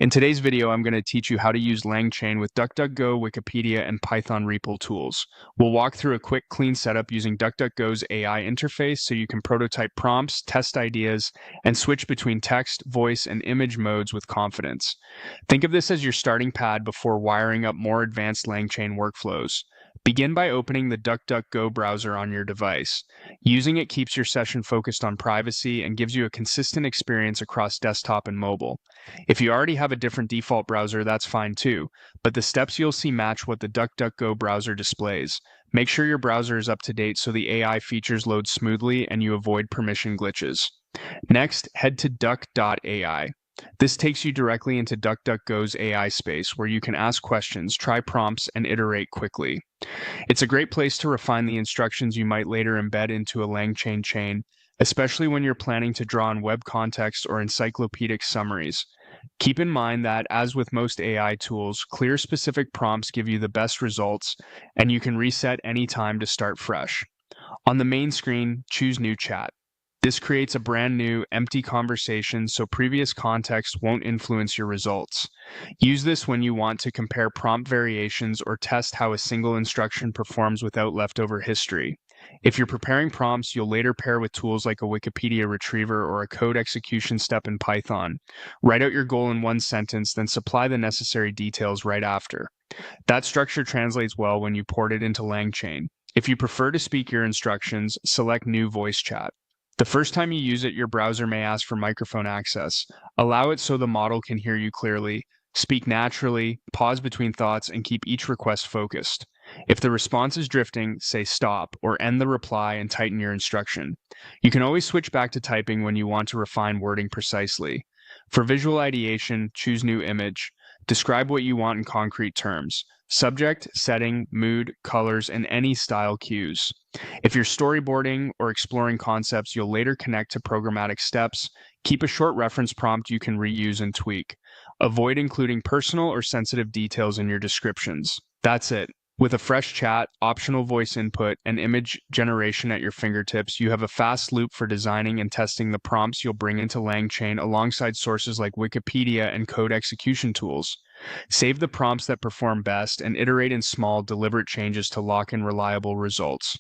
In today's video, I'm going to teach you how to use Langchain with DuckDuckGo, Wikipedia, and Pythonrepl tools. We'll walk through a quick, clean setup using DuckDuckGo's AI interface so you can prototype prompts, test ideas, and switch between text, voice, and image modes with confidence. Think of this as your starting pad before wiring up more advanced Langchain workflows. Begin by opening the DuckDuckGo browser on your device. Using it keeps your session focused on privacy and gives you a consistent experience across desktop and mobile. If you already have a different default browser, that's fine too, but the steps you'll see match what the DuckDuckGo browser displays. Make sure your browser is up to date so the AI features load smoothly and you avoid permission glitches. Next, head to duck.ai. This takes you directly into DuckDuckGo's AI space where you can ask questions, try prompts, and iterate quickly. It's a great place to refine the instructions you might later embed into a Langchain chain, especially when you're planning to draw on web context or encyclopedic summaries. Keep in mind that, as with most AI tools, clear specific prompts give you the best results, and you can reset anytime to start fresh. On the main screen, choose New Chat. This creates a brand new, empty conversation so previous context won't influence your results. Use this when you want to compare prompt variations or test how a single instruction performs without leftover history. If you're preparing prompts you'll later pair with tools like a Wikipedia retriever or a code execution step in Python, write out your goal in one sentence, then supply the necessary details right after. That structure translates well when you port it into Langchain. If you prefer to speak your instructions, select New Voice Chat. The first time you use it, your browser may ask for microphone access. Allow it so the model can hear you clearly. Speak naturally, pause between thoughts, and keep each request focused. If the response is drifting, say stop or end the reply and tighten your instruction. You can always switch back to typing when you want to refine wording precisely. For visual ideation, choose New Image. Describe what you want in concrete terms. Subject, setting, mood, colors, and any style cues. If you're storyboarding or exploring concepts you'll later connect to programmatic steps, keep a short reference prompt you can reuse and tweak. Avoid including personal or sensitive details in your descriptions. That's it. With a fresh chat, optional voice input, and image generation at your fingertips, you have a fast loop for designing and testing the prompts you'll bring into Langchain alongside sources like Wikipedia and code execution tools. Save the prompts that perform best and iterate in small, deliberate changes to lock in reliable results.